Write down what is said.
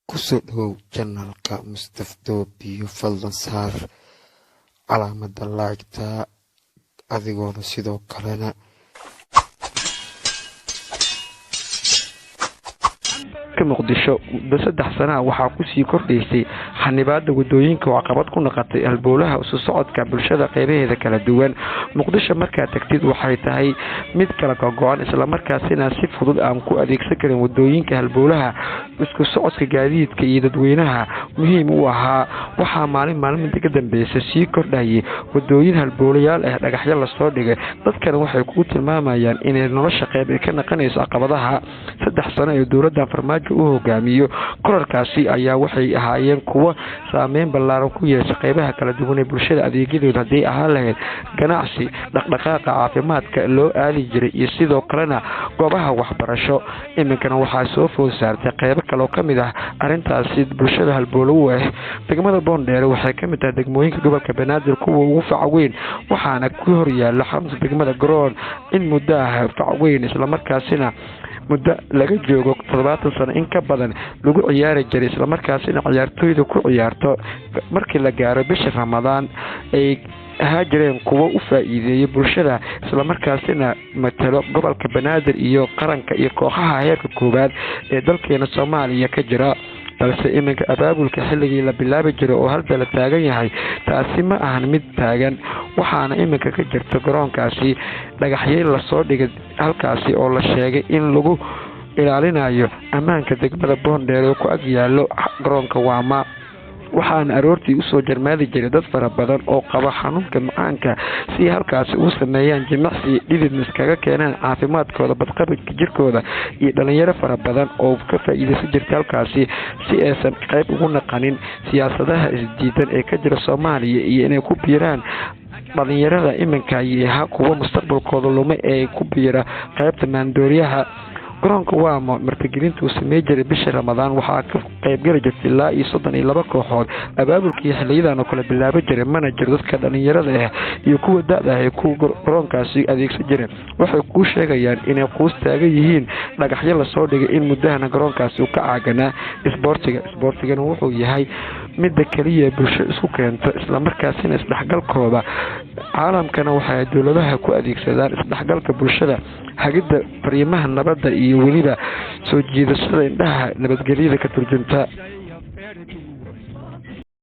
Kusoo dhawow janaalka Mustafdoobiyo fadlan saar calaamada like-ta adigoona sidoo kalena muqdisho muddo 3 sano waxaa ku sii kordhaysay xanibaada wadooyinka oo caqabad ku noqotay halbowlaha isu socodka bulshada qaybaheeda kala duwan. muqdisho markaa tagtid waxay tahay mid kala go'an isla markaasina si fudud aan ku adeegsan karin wadooyinka halbowlaha isku socodka gaadiidka iyo dadweynaha muhiim u ahaa. waxaa maalinta ka dambeysay sii kordhayay wadooyin halbowlayaal ah dhagaxyo la soo dhigay. dadkana waxay ku tilmaamayaan inay nolosha qayb ka noqonayso caqabadaha 3 sano ee dowladda farmaajo uu hogaamiyo. korarkaasi ayaa waxay ahaayeen kuwo saameyn ballaaran ku yeeshay qaybaha kala duwan ee bulshada adeegyadooda haddii ahaan lahayd ganacsi, dhaqdhaqaaqa caafimaadka loo aadi jiray iyo sidoo kalena goobaha waxbarasho. iminkana waxaa soo food saartay qaybo kale oo ka mid ah arrintaasi bulshada halbowlow ah. degmada Boondheere waxay ka mid tahay degmooyinka gobolka Banaadir kuwa ugu fac weyn waxaana ku hor yaalla xarunta degmada Garoon in muddo ah fac weyn isla markaasina muddo laga joogo 70 sano in ka badan lagu ciyaari jiray isla markaasina ciyaartooyda ku ciyaarto markii la gaaro bisha Ramadaan ay haajireen kuwa u faa'iideeyay bulshada isla markaasina matalo gobolka Banaadir iyo qaranka iyo kooxaha heerka koowaad ee dalkeena Soomaaliya ka jira. balse iminka abaabulka xilligii la bilaabi jiray oo halka la taagan yahay taasi ma ahan mid taagan. waxaana iminka ka jirta garoonkaasi dhagaxyo la soo dhigay halkaasi oo la sheegay in lagu ilaalinayo ammaanka degmada Boondheere oo ku ag yaalo garoonka Waama. waxaana aroortii u soo jarmaadi jiray dad fara badan oo qaba xanuunka macaanka si halkaasi u sameeyaan jimicsi dhidid iskaga keenaan caafimaadkooda badqabka jirkooda iyo dhalinyaro fara badan oo ka faa'iideysan jirtay halkaasi si aysan qayb ugu naqanin siyaasadaha isdiidan ee ka jira Soomaaliya iyo inay ku biiraan dhalinyarada iminka iyo kuwa mustaqbalkooda lumay ee ku biira qaybta maandooriyaha. garoonka Waama martigelinta uu sameeyay jiray bisha Ramadaan waxaa ka qayb gali jirtay ilaa 32 kooxood. abaabulkii xilliyadan oo kala bilaabay jiray manager dadka dhalinyarada ah iyo kuwa da'da ah ee ku garoonkaasi adeegsan jiray waxay ku sheegayaan inay qoys taagan yihiin dhagaxyo la soo dhigay in muddahana garoonkaasi uu ka caaganaa isboortigana wuxuu yahay mid kaliya bulsho isku keento isla markaasina isdhexgalkooda caalamkana waxay dawladaha ku adeegsadaan isdhexgalka bulshada hagida fariimaha nabadda iyo weliba soo jiidashada indhaha nabadgelyada ka turjunta.